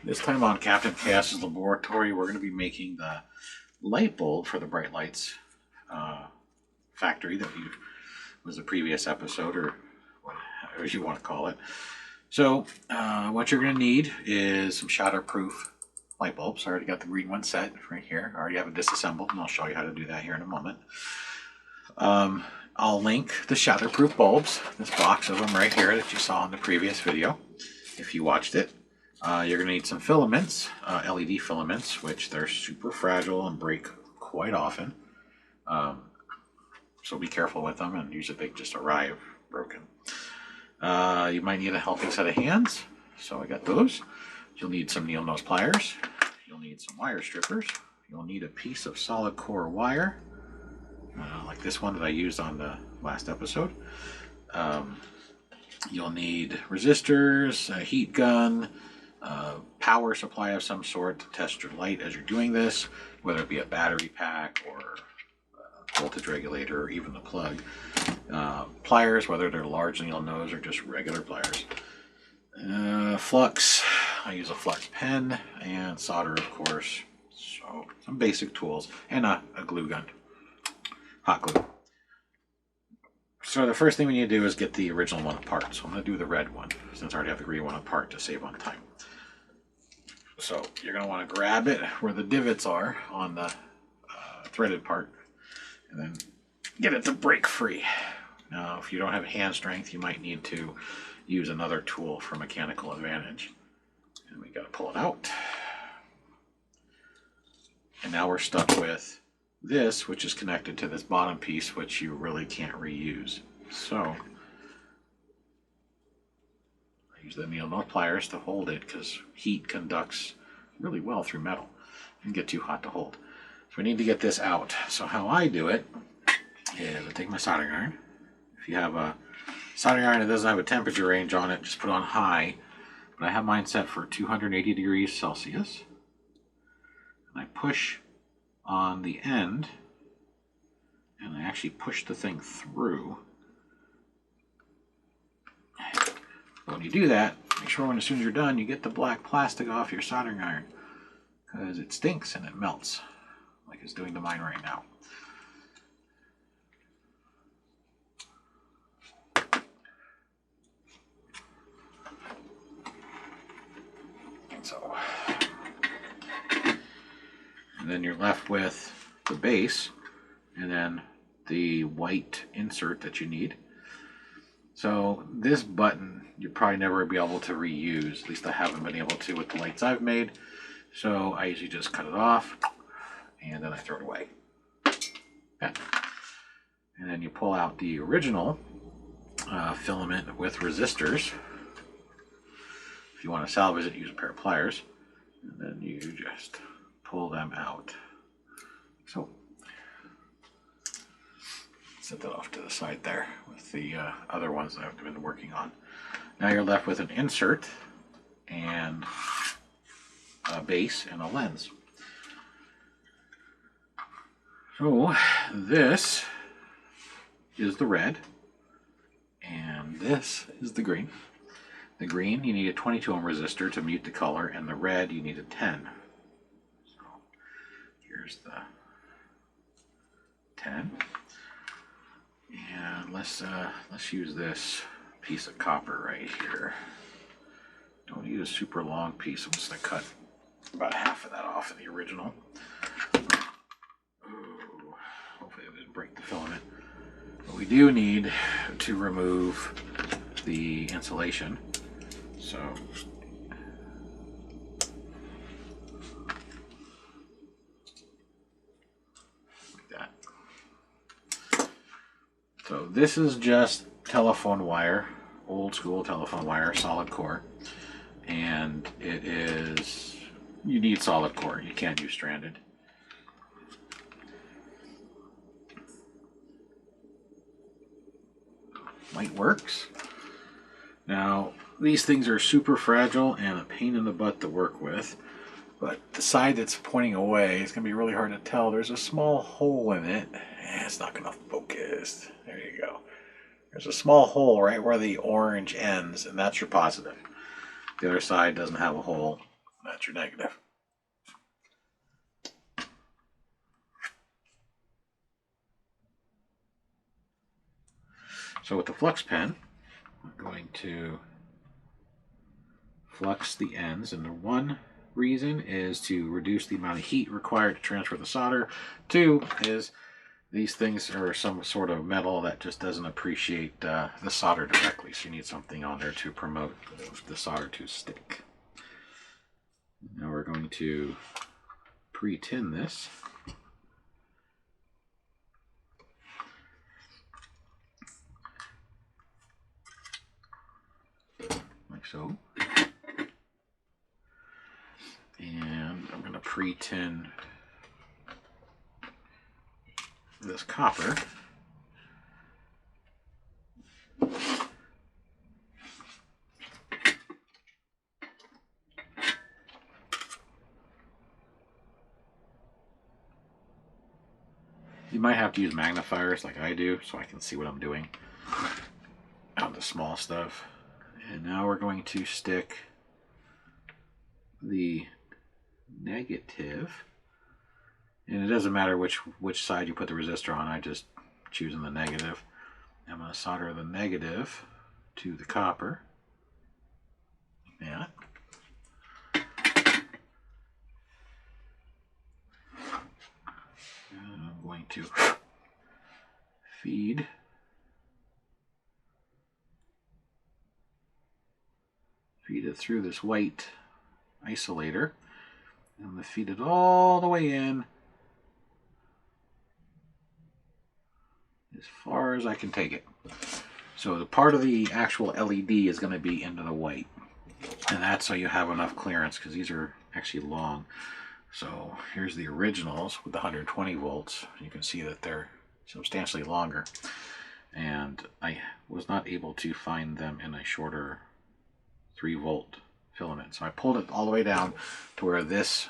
This time on Captain Chaos's laboratory, we're going to be making the light bulb for the Brite Lites factory that was the previous episode, or whatever you want to call it. So what you're going to need is some shatterproof light bulbs. I already got the green one set right here. I already have it disassembled, and I'll show you how to do that here in a moment. I'll link the shatterproof bulbs, this box of them right here that you saw in the previous video, if you watched it. You're going to need some filaments, LED filaments, which they're super fragile and break quite often. So be careful with them, and usually they just arrive broken. You might need a helping set of hands, so I got those. You'll need some needle nose pliers. You'll need some wire strippers. You'll need a piece of solid core wire, like this one that I used on the last episode. You'll need resistors, a heat gun, power supply of some sort to test your light as you're doing this, whether it be a battery pack or a voltage regulator or even the plug. Pliers, whether they're large needle nose or just regular pliers. Flux, I use a flux pen, and solder, of course. So some basic tools, and a glue gun, hot glue. So the first thing we need to do is get the original one apart. So I'm going to do the red one, since I already have the green one apart to save on time. So you're going to want to grab it where the divots are on the threaded part, and then get it to break free. Now, if you don't have hand strength, you might need to use another tool for mechanical advantage. And we got to pull it out. And now we're stuck with this, which is connected to this bottom piece, which you really can't reuse. So I use the needle nose pliers to hold it, because heat conducts really well through metal and get too hot to hold. So we need to get this out. So how I do it is I take my soldering iron. If you have a soldering iron that doesn't have a temperature range on it, just put it on high. But I have mine set for 280 degrees Celsius. And I push on the end, and I actually push the thing through. When you do that, make sure as soon as you're done, you get the black plastic off your soldering iron, because it stinks and it melts, like it's doing to mine right now. So, and then you're left with the base, and then the white insert that you need. So this button you'll probably never be able to reuse. At least I haven't been able to with the lights I've made. So I usually just cut it off, and then I throw it away. Okay. And then you pull out the original filament with resistors. If you want to salvage it, use a pair of pliers, and then you just pull them out. So set that off to the side there with the other ones that I've been working on. Now you're left with an insert and a base and a lens. So this is the red, and this is the green. The green, you need a 22 ohm resistor to mute the color, and the red, you need a 10. So here's the 10. And let's use this piece of copper right here. Don't need a super long piece. I'm just going to cut about half of that off of the original. Ooh, hopefully it didn't break the filament. But we do need to remove the insulation. So like that. So this is just telephone wire, old school telephone wire, solid core. And it is, you need solid core, you can't use stranded. Light works. Now, these things are super fragile and a pain in the butt to work with, but the side that's pointing away is going to be really hard to tell. There's a small hole in it, and it's not going to focus. There you go. There's a small hole right where the orange ends, and that's your positive. The other side doesn't have a hole. That's your negative. So with the flux pen, I'm going to flux the ends, and the one reason is to reduce the amount of heat required to transfer the solder. Two is these things are some sort of metal that just doesn't appreciate the solder directly, so you need something on there to promote the solder to stick. Now we're going to pre-tin this. Like so. And I'm going to pre-tin this copper. You might have to use magnifiers like I do so I can see what I'm doing on the small stuff. And now we're going to stick the negative, and it doesn't matter which side you put the resistor on, I just choosing the negative. I'm going to solder the negative to the copper. Yeah. And I'm going to feed it through this white isolator. I'm going to feed it all the way in as far as I can take it. So the part of the actual LED is going to be into the white, and that's so you have enough clearance, because these are actually long. So here's the originals with the 120 volts. You can see that they're substantially longer, and I was not able to find them in a shorter 3-volt filament. So I pulled it all the way down to where this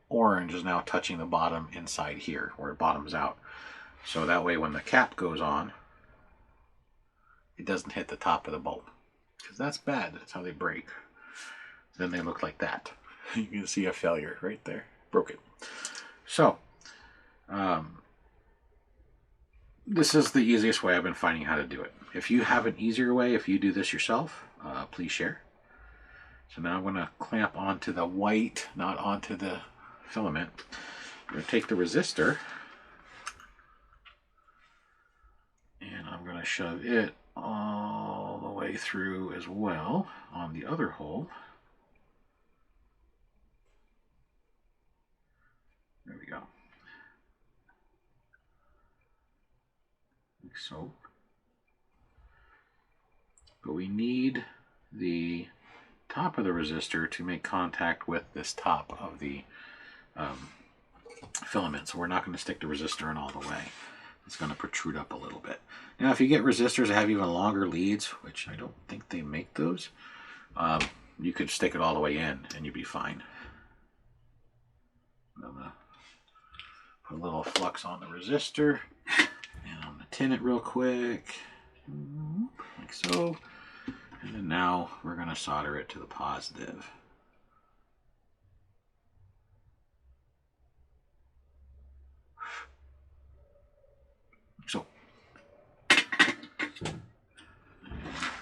orange is now touching the bottom inside here, where it bottoms out. So that way when the cap goes on, it doesn't hit the top of the bulb, because that's bad. That's how they break. Then they look like that. You can see a failure right there. Broke it. So this is the easiest way I've been finding how to do it. If you have an easier way, if you do this yourself, please share. So now I'm going to clamp onto the white, not onto the filament. I'm going to take the resistor, and I'm going to shove it all the way through as well on the other hole. There we go. Like so. But we need the top of the resistor to make contact with this top of the filament. So we're not going to stick the resistor in all the way. It's going to protrude up a little bit. Now if you get resistors that have even longer leads, which I don't think they make those, you could stick it all the way in and you'd be fine. I'm going to put a little flux on the resistor, and I'm going to tin it real quick, like so. And then now we're going to solder it to the positive. So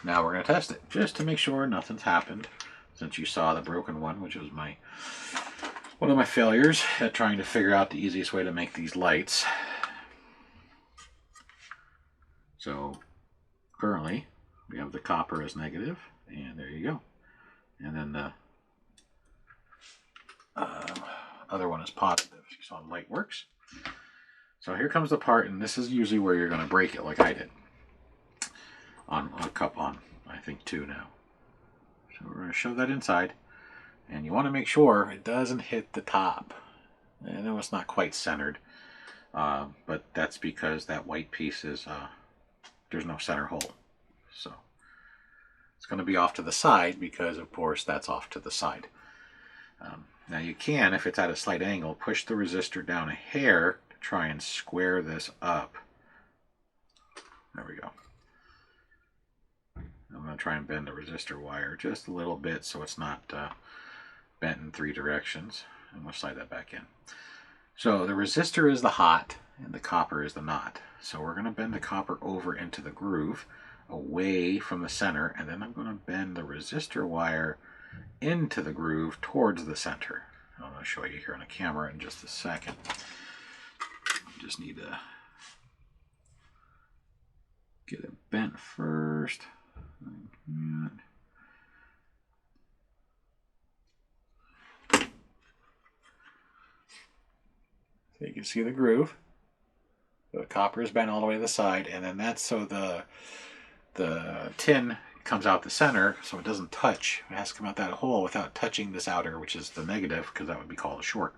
now we're going to test it just to make sure nothing's happened, since you saw the broken one, which was one of my failures at trying to figure out the easiest way to make these lights. So currently we have the copper as negative, and there you go. And then the other one is positive. You saw the light works. So here comes the part, and this is usually where you're going to break it, like I did on a cup on, I think, 2 now. So we're going to shove that inside, and you want to make sure it doesn't hit the top. I know it's not quite centered, but that's because that white piece is there's no center hole. So it's going to be off to the side because, of course, that's off to the side. Now you can, if it's at a slight angle, push the resistor down a hair to try and square this up. There we go. I'm going to try and bend the resistor wire just a little bit so it's not bent in 3 directions. And we'll slide that back in. So the resistor is the hot and the copper is the not. So we're going to bend the copper over into the groove away from the center, and then I'm going to bend the resistor wire into the groove towards the center. I'm going to show you here on the camera in just a second. I just need to get it bent first. Like that. So you can see the groove. The copper is bent all the way to the side, and then that's so the tin comes out the center, so it doesn't touch. It has to come out that hole without touching this outer, which is the negative, because that would be called a short.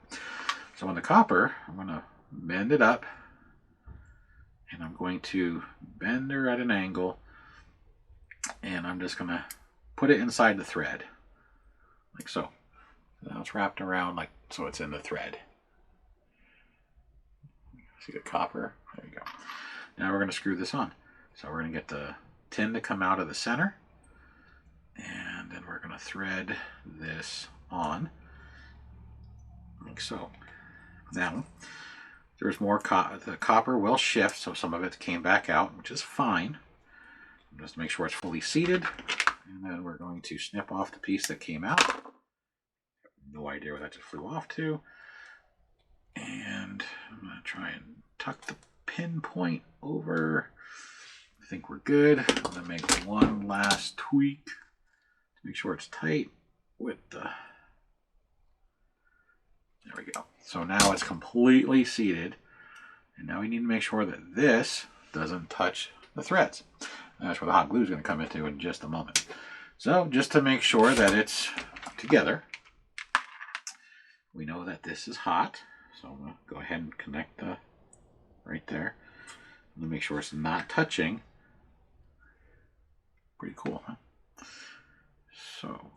So on the copper, I'm going to bend it up, and I'm going to bend her at an angle, and I'm just going to put it inside the thread, like so. Now it's wrapped around like so it's in the thread. See the copper? There you go. Now we're going to screw this on. So we're going to get the tin to come out of the center, and then we're going to thread this on like so. Now there's more the copper will shift, so some of it came back out, which is fine. Just to make sure it's fully seated, and then we're going to snip off the piece that came out. No idea where that just flew off to. And I'm going to try and tuck the pin point over. I think we're good. I'm going to make one last tweak to make sure it's tight with the... There we go. So now it's completely seated. And now we need to make sure that this doesn't touch the threads. And that's where the hot glue is going to come into in just a moment. So just to make sure that it's together, we know that this is hot. So I'm going to go ahead and connect the right there. I'm going to make sure it's not touching. Pretty cool, huh? So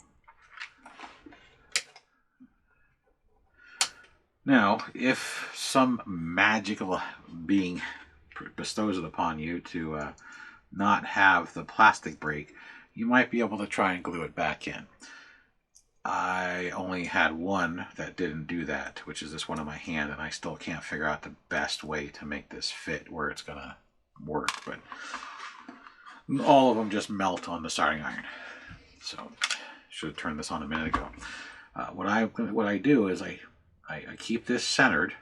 now, if some magical being bestows it upon you to not have the plastic break, you might be able to try and glue it back in. I only had one that didn't do that, which is this one on my hand, and I still can't figure out the best way to make this fit where it's gonna work, but all of them just melt on the soldering iron. So should have turned this on a minute ago. What I do is I keep this centered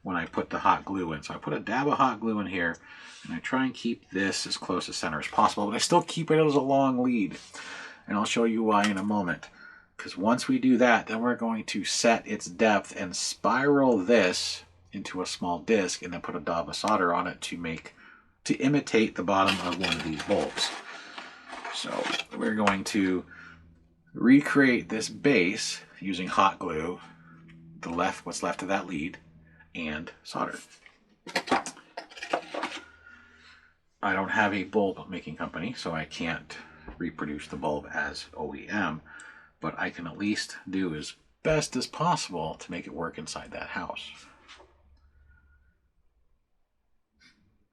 when I put the hot glue in. So I put a dab of hot glue in here, and I try and keep this as close to center as possible, but I still keep it as a long lead, and I'll show you why in a moment. Because once we do that, then we're going to set its depth and spiral this into a small disc, and then put a dab of solder on it to imitate the bottom of one of these bulbs. So we're going to recreate this base using hot glue, what's left of that lead, and solder. I don't have a bulb making company, so I can't reproduce the bulb as OEM. But I can at least do as best as possible to make it work inside that house.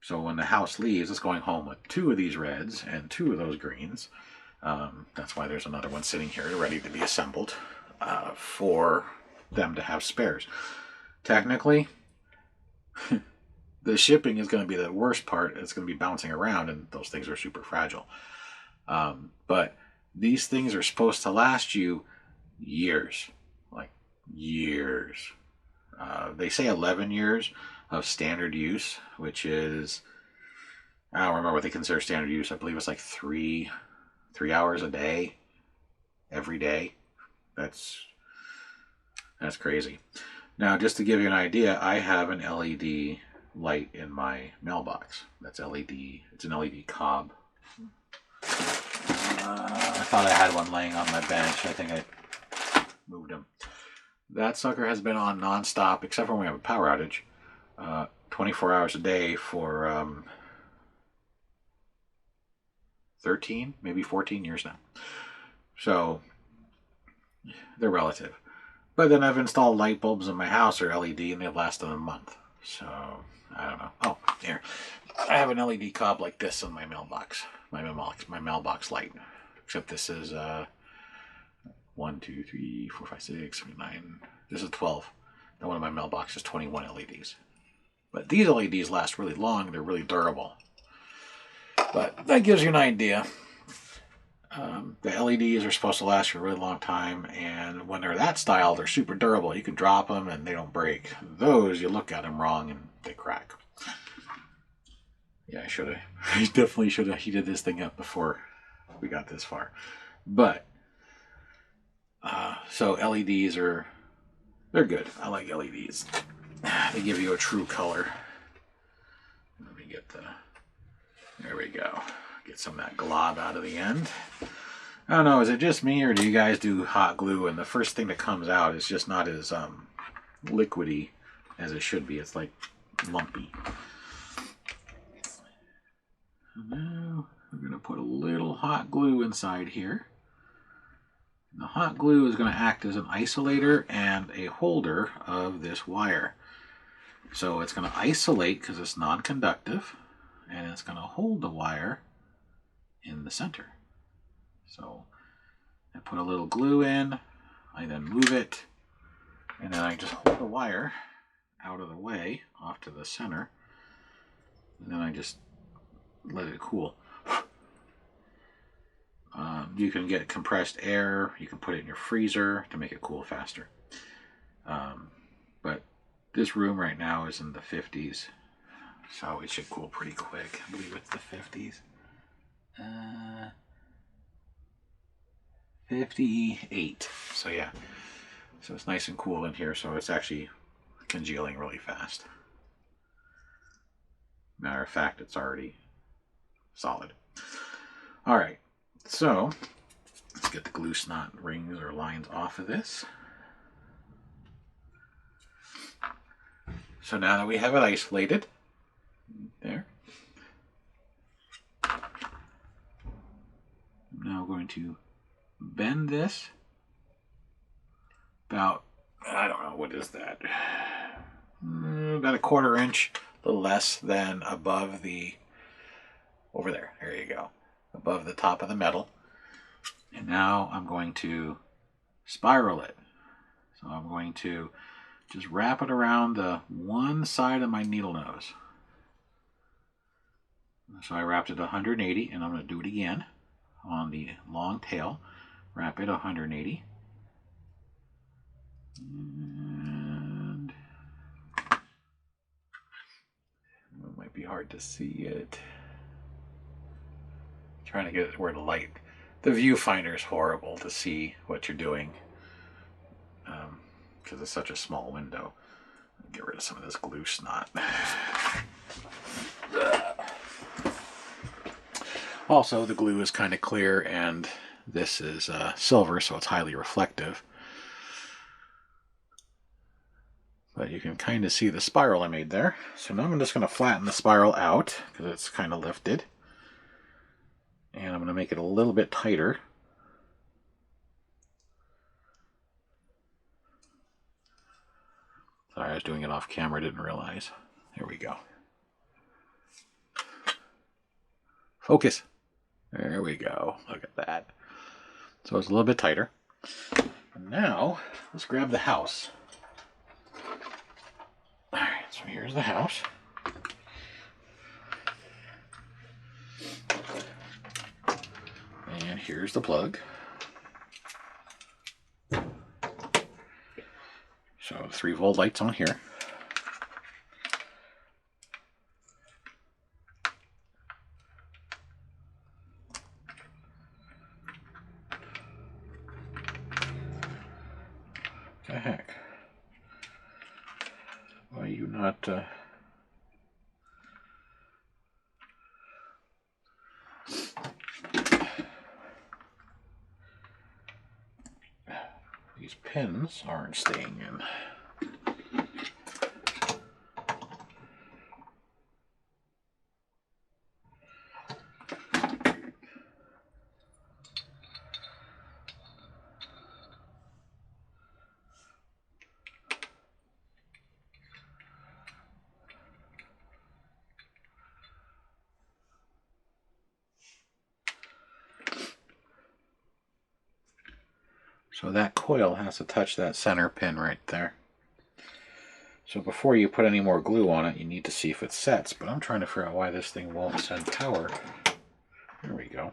So when the house leaves, it's going home with 2 of these reds and 2 of those greens. That's why there's another one sitting here ready to be assembled for them to have spares. Technically, the shipping is going to be the worst part. It's going to be bouncing around, and those things are super fragile. But these things are supposed to last you years, like years. They say 11 years of standard use, which is, I don't remember what they consider standard use. I believe it's like 3 hours a day, every day. That's crazy. Now, just to give you an idea, I have an LED light in my mailbox. That's LED. It's an LED cob. I thought I had one laying on my bench. I think I moved him. That sucker has been on non-stop, except for when we have a power outage, 24 hours a day for 13, maybe 14 years now. So they're relative. But then I've installed light bulbs in my house or LED, and they've lasted a month. So I don't know. Oh, here. I have an LED cob like this in my mailbox. My mailbox light. Except this is 1, 2, 3, 4, 5, 6, 7, 9. This is 12. And one of my mailboxes is 21 LEDs. But these LEDs last really long. They're really durable. But that gives you an idea. The LEDs are supposed to last for a really long time, and when they're that style, they're super durable. You can drop them and they don't break. Those, you look at them wrong and they crack. Yeah, I definitely should have heated this thing up before we got this far. But, so LEDs they're good. I like LEDs. They give you a true color. Let me get there we go. Get some of that glob out of the end. I don't know, is it just me, or do you guys do hot glue and the first thing that comes out is just not as liquidy as it should be? It's like lumpy. Now we're going to put a little hot glue inside here. The hot glue is going to act as an isolator and a holder of this wire. So it's going to isolate because it's non-conductive, and it's going to hold the wire in the center. So I put a little glue in, I then move it, and then I just hold the wire out of the way off to the center, and then I just let it cool. You can get compressed air, you can put it in your freezer to make it cool faster. But this room right now is in the 50s, so it should cool pretty quick. I believe it's the 50s. 58. So yeah, so it's nice and cool in here, so it's actually congealing really fast. Matter of fact, it's already solid. All right, so let's get the glue snot rings or lines off of this. So now that we have it isolated, there, I'm now going to bend this about, I don't know, what is that? About a 1/4 inch, a little less than above the, over there, there you go, above the top of the metal. And now I'm going to spiral it. So I'm going to just wrap it around the one side of my needle nose. So I wrapped it 180, and I'm going to do it again on the long tail. Wrap it 180. And it might be hard to see it. Trying to get it where the light, the viewfinder is horrible to see what you're doing because it's such a small window. Get rid of some of this glue snot. Also, the glue is kind of clear, and this is silver, so it's highly reflective. But you can kind of see the spiral I made there. So now I'm just going to flatten the spiral out because it's kind of lifted. And I'm going to make it a little bit tighter. Sorry, I was doing it off camera, didn't realize. There we go. Focus. There we go. Look at that. So it's a little bit tighter. And now, let's grab the house. Alright, so here's the house. And here's the plug. So 3-volt lights on here. What the heck? Why are you not... These pins aren't staying in. So that coil has to touch that center pin right there. So before you put any more glue on it, you need to see if it sets. But I'm trying to figure out why this thing won't send power. There we go.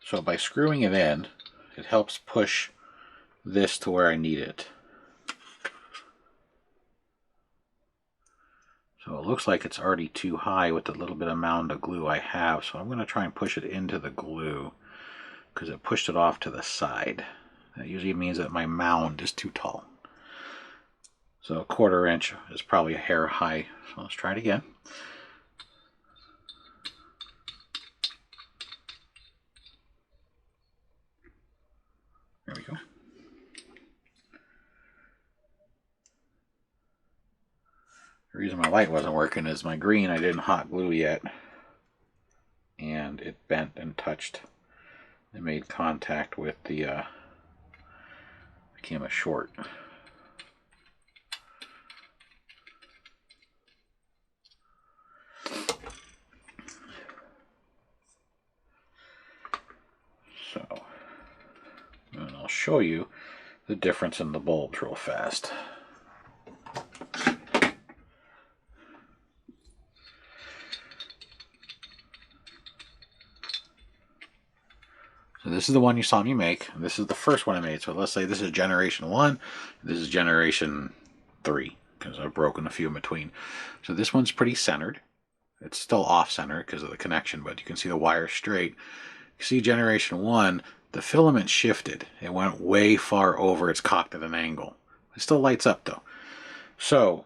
So by screwing it in, it helps push this to where I need it. So it looks like it's already too high with the little bit amount of glue I have. So I'm going to try and push it into the glue because it pushed it off to the side. That usually means that my mound is too tall. So a 1/4 inch is probably a hair high. So let's try it again. There we go. The reason my light wasn't working is my green I didn't hot glue yet. And it bent and touched. It made contact with the became a short. So, and I'll show you the difference in the bulbs real fast. So this is the one you saw me make. This is the first one I made. So let's say this is generation 1. This is generation 3 because I've broken a few in between. So this one's pretty centered. It's still off-center because of the connection, but you can see the wire straight. You see generation 1, the filament shifted. It went way far over. It's cocked at an angle. It still lights up though. So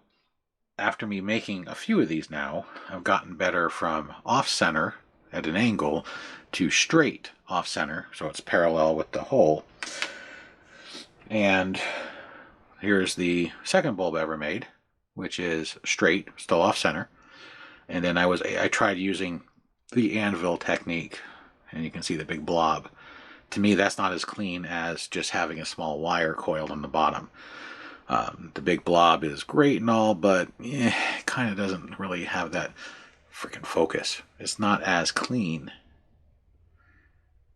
after me making a few of these now, I've gotten better from off-center at an angle to straight off-center, so it's parallel with the hole. And here's the second bulb I ever made, which is straight, still off-center. And then I tried using the anvil technique, and you can see the big blob. To me, that's not as clean as just having a small wire coiled on the bottom. The big blob is great and all, but it kind of doesn't really have that freaking focus. It's not as clean.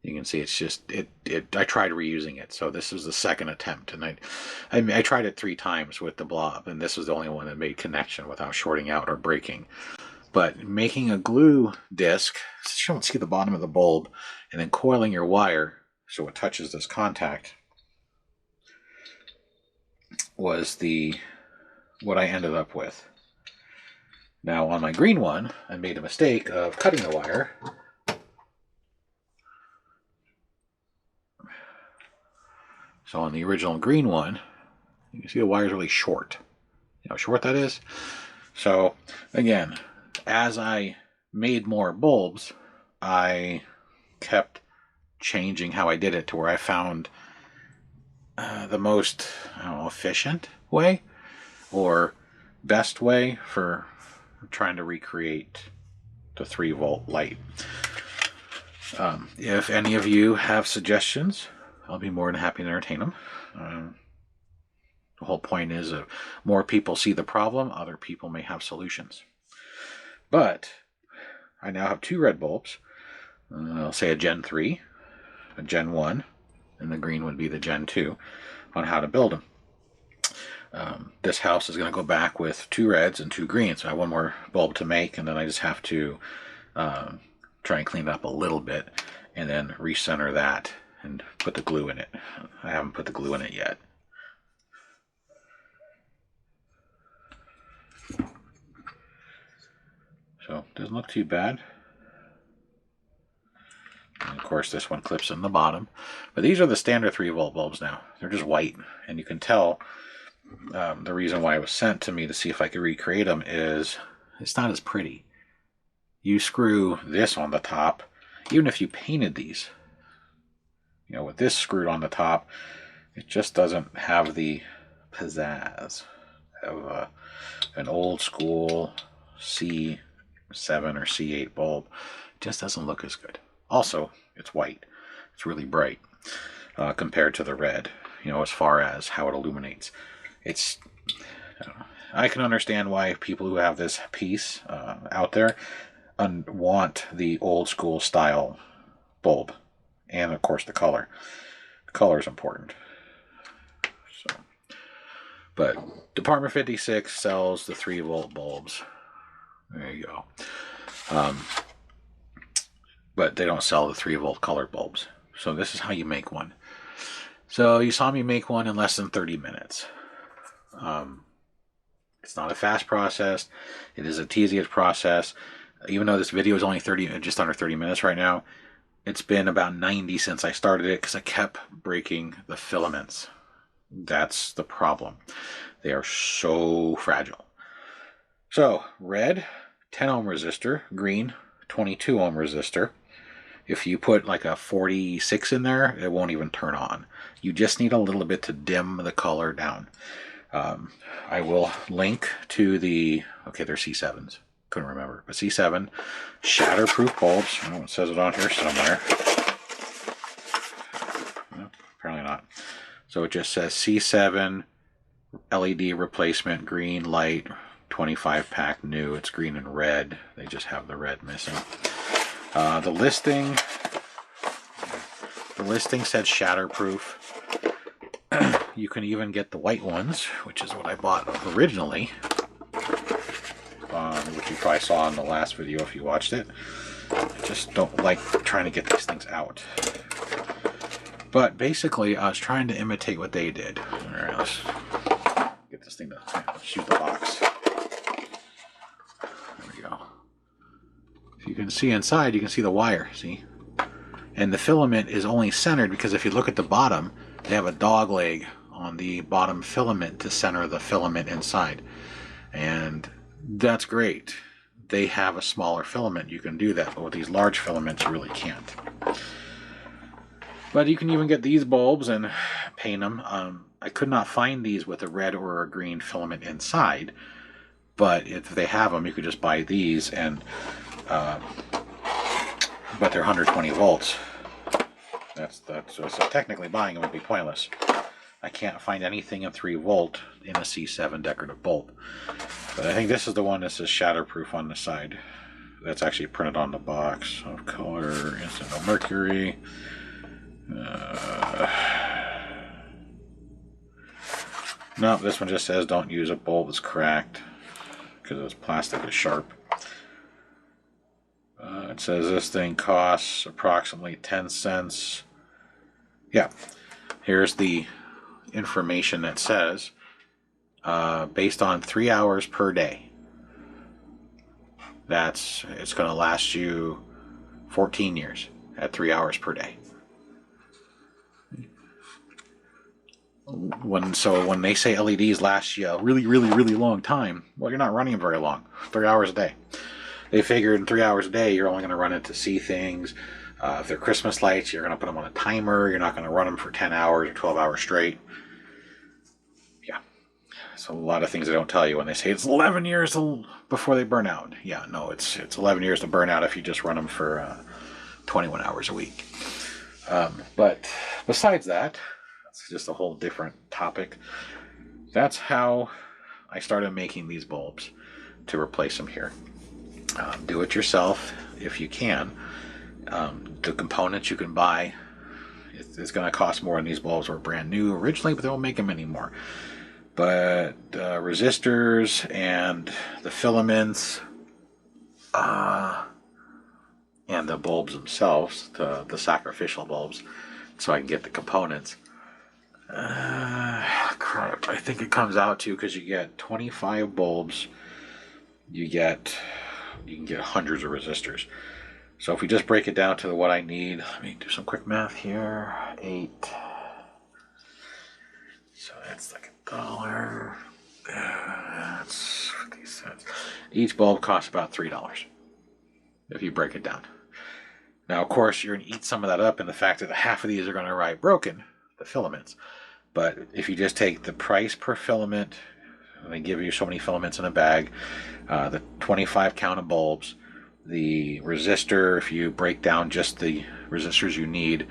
You can see it's just I tried reusing it, so this was the second attempt, and I tried it 3 times with the blob, and this was the only one that made connection without shorting out or breaking. But making a glue disc, so you don't see the bottom of the bulb, and then coiling your wire so it touches this contact was what I ended up with. Now on my green one, I made a mistake of cutting the wire. So on the original green one, you can see the wire's really short. You know how short that is? So again, as I made more bulbs, I kept changing how I did it to where I found the most, I don't know, efficient way or best way for trying to recreate the 3-volt light. If any of you have suggestions, I'll be more than happy to entertain them. The whole point is that more people see the problem, other people may have solutions. But I now have 2 red bulbs. I'll say a Gen 3, a Gen 1, and the green would be the Gen 2 on how to build them. This house is going to go back with 2 reds and 2 greens. So I have 1 more bulb to make, and then I just have to try and clean it up a little bit and then recenter that and put the glue in it. I haven't put the glue in it yet. So it doesn't look too bad. And of course this one clips in the bottom. But these are the standard 3-volt bulbs now. They're just white, and you can tell the reason why it was sent to me to see if I could recreate them is it's not as pretty. You screw this on the top, even if you painted these, you know, with this screwed on the top, it just doesn't have the pizzazz of an old school C7 or C8 bulb. It just doesn't look as good. Also, it's white. It's really bright compared to the red. you know, as far as how it illuminates. It's, I can understand why people who have this piece out there want the old school style bulb, and of course the color. The color is important. So, but Department 56 sells the 3-volt bulbs. There you go. But they don't sell the 3-volt colored bulbs. So this is how you make one. So you saw me make one in less than 30 minutes. It's not a fast process. It is a tedious process. Even though this video is only just under 30 minutes right now, it's been about 90 since I started it because I kept breaking the filaments. That's the problem. They are so fragile. So red, 10 ohm resistor, green, 22 ohm resistor. If you put like a 46 in there, it won't even turn on. You just need a little bit to dim the color down. I will link to the, okay, they're C7s. Couldn't remember, but C7 shatterproof bulbs. I know it says it on here somewhere. No, apparently not. So it just says C7 LED replacement, green, light, 25 pack new. It's green and red. They just have the red missing. The listing said shatterproof. You can even get the white ones, which is what I bought originally, which you probably saw in the last video if you watched it. I just don't like trying to get these things out. But basically, I was trying to imitate what they did. All right, let's get this thing to, let's use the box. There we go. If you can see inside, you can see the wire, see? And the filament is only centered because if you look at the bottom, they have a dog leg on the bottom filament to center the filament inside. And that's great. They have a smaller filament. You can do that, but with these large filaments, you really can't. But you can even get these bulbs and paint them. I could not find these with a red or a green filament inside, but if they have them, you could just buy these, and but they're 120 volts. So technically buying them would be pointless. I can't find anything in 3 volt in a C7 decorative bulb. But I think this is the one that says shatterproof on the side. That's actually printed on the box. Of color, instant no mercury. No, this one just says don't use a bulb that's cracked because this plastic is sharp. It says this thing costs approximately 10 cents. Yeah, here's the information that says based on 3 hours per day. It's going to last you 14 years at 3 hours per day. When they say LEDs last you a really, really, really long time, well, you're not running them very long. 3 hours a day. They figured in 3 hours a day, you're only going to run it to see things. If they're Christmas lights, you're going to put them on a timer. You're not going to run them for 10 hours or 12 hours straight. Yeah. So a lot of things they don't tell you when they say it's 11 years before they burn out. Yeah, no, it's 11 years to burn out if you just run them for 21 hours a week. But besides that, that's just a whole different topic. That's how I started making these bulbs to replace them here. Do it yourself if you can. The components you can buy, it's going to cost more than these bulbs were brand new originally, but they won't make them anymore. But resistors and the filaments and the bulbs themselves, the sacrificial bulbs, so I can get the components. Crap, I think it comes out to, because you get 25 bulbs, you can get hundreds of resistors. So if we just break it down to what I need, let me do some quick math here. 8. So that's like $1. That's 50 cents. Each bulb costs about $3 if you break it down. Now, of course, you're going to eat some of that up in the fact that half of these are going to arrive broken, the filaments. But if you just take the price per filament, they give you so many filaments in a bag, the 25 count of bulbs, the resistor, if you break down just the resistors you need,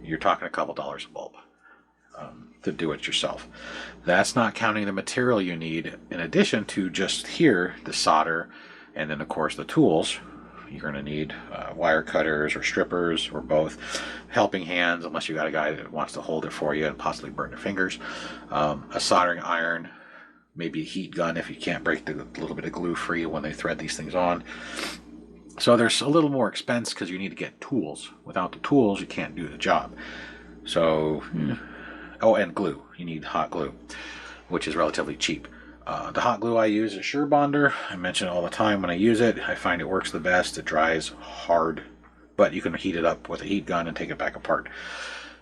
you're talking a couple dollars a bulb. to do it yourself. That's not counting the material you need in addition to just here, the solder, and then of course the tools. You're going to need wire cutters or strippers or both, helping hands unless you got a guy that wants to hold it for you and possibly burn their fingers, a soldering iron, maybe a heat gun if you can't break the little bit of glue free when they thread these things on. So there's a little more expense because you need to get tools. Without the tools, you can't do the job. So, oh, and glue. You need hot glue, which is relatively cheap. The hot glue I use is SureBonder. I mention it all the time when I use it. I find it works the best. It dries hard, but you can heat it up with a heat gun and take it back apart.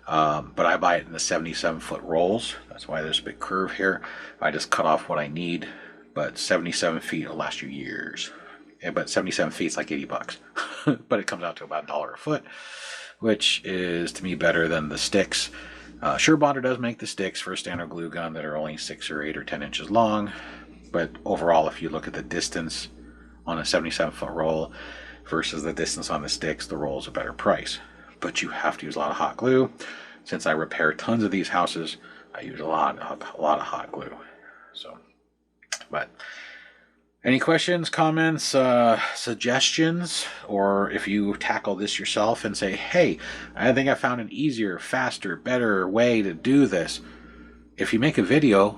But I buy it in the 77-foot rolls. That's why there's a big curve here. I just cut off what I need, but 77 feet will last you years. Yeah, but 77 feet is like $80. But it comes out to about $1 a foot, which is to me better than the sticks. SureBonder does make the sticks for a standard glue gun that are only 6 or 8 or 10 inches long. But overall, if you look at the distance on a 77-foot roll versus the distance on the sticks, the roll is a better price. But you have to use a lot of hot glue. Since I repair tons of these houses, I use a lot of hot glue. So, but any questions, comments, suggestions, or if you tackle this yourself and say, hey, I think I found an easier, faster, better way to do this. If you make a video,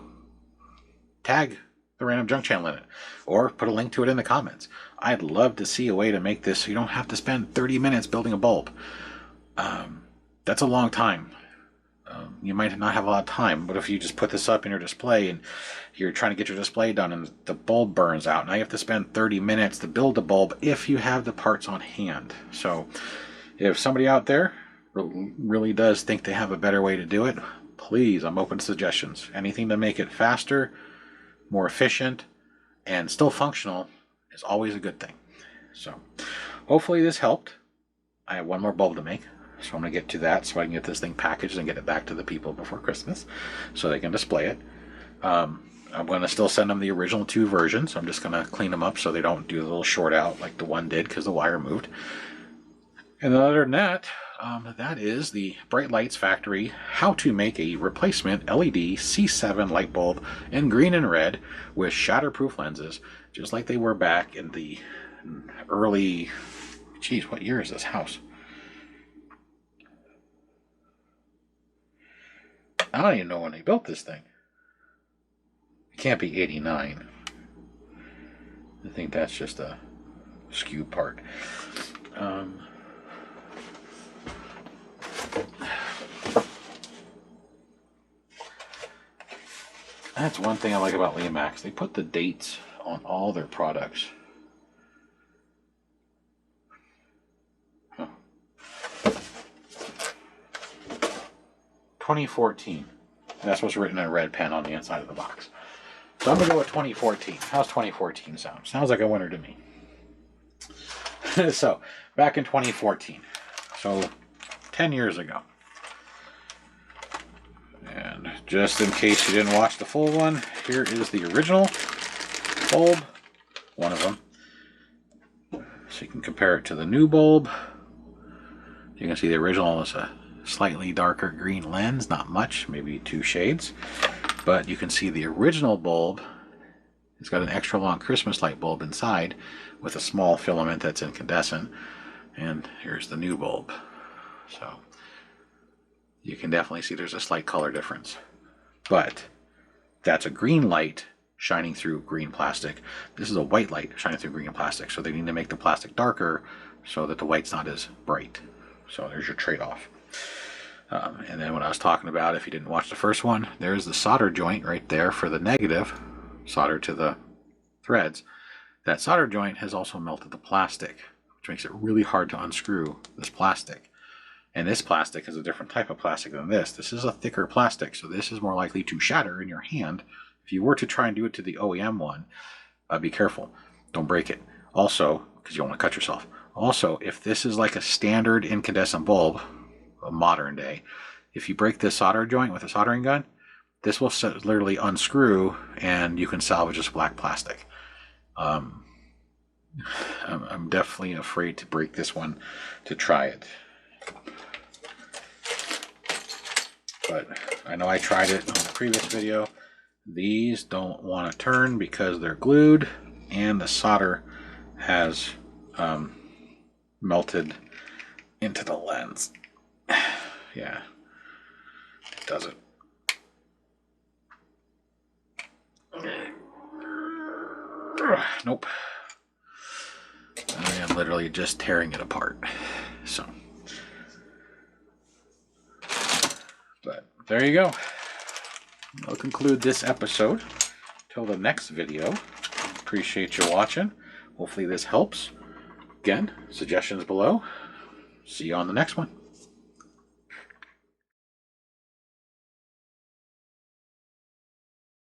tag the Random Junk Channel in it, or put a link to it in the comments. I'd love to see a way to make this so you don't have to spend 30 minutes building a bulb. That's a long time. You might not have a lot of time, but if you just put this up in your display and you're trying to get your display done and the bulb burns out, now you have to spend 30 minutes to build the bulb if you have the parts on hand. So if somebody out there really does think they have a better way to do it, please, I'm open to suggestions. Anything to make it faster, more efficient, and still functional is always a good thing. So hopefully this helped. I have one more bulb to make. So I'm going to get to that so I can get this thing packaged and get it back to the people before Christmas so they can display it. I'm going to still send them the original 2 versions. I'm just going to clean them up so they don't do a little short out like the one did because the wire moved. And other than that, that is the Brite Lites Factory how to make a replacement LED C7 light bulb in green and red with shatterproof lenses, just like they were back in the early, geez, what year is this house? I don't even know when they built this thing. It can't be 89. I think that's just a skew part. That's one thing I like about Leamax. They put the dates on all their products. Huh. 2014. That's what's written in red pen on the inside of the box. So I'm going to go with 2014. How's 2014 sound? Sounds like a winner to me. So, back in 2014. So, 10 years ago. And just in case you didn't watch the full one, here is the original bulb. One of them. So you can compare it to the new bulb. You can see the original is a slightly darker green lens, not much, maybe 2 shades. But you can see the original bulb, it's got an extra long Christmas light bulb inside with a small filament that's incandescent. And here's the new bulb. So you can definitely see there's a slight color difference. But that's a green light shining through green plastic. This is a white light shining through green plastic. So they need to make the plastic darker so that the white's not as bright. So there's your trade-off. And then what I was talking about, if you didn't watch the first one, there's the solder joint right there for the negative, solder to the threads. That solder joint has also melted the plastic, which makes it really hard to unscrew this plastic. And this plastic is a different type of plastic than this. This is a thicker plastic, so this is more likely to shatter in your hand. If you were to try and do it to the OEM one, be careful. Don't break it. Also, because you don't want to cut yourself. Also, if this is like a standard incandescent bulb, a modern day, if you break this solder joint with a soldering gun, this will literally unscrew and you can salvage this black plastic. I'm definitely afraid to break this one to try it. But I know I tried it on the previous video. These don't want to turn because they're glued, and the solder has melted into the lens. Yeah, it doesn't. Nope. I am literally just tearing it apart. So, but there you go. I'll conclude this episode. Till the next video. Appreciate you watching. Hopefully this helps. Again, suggestions below. See you on the next one.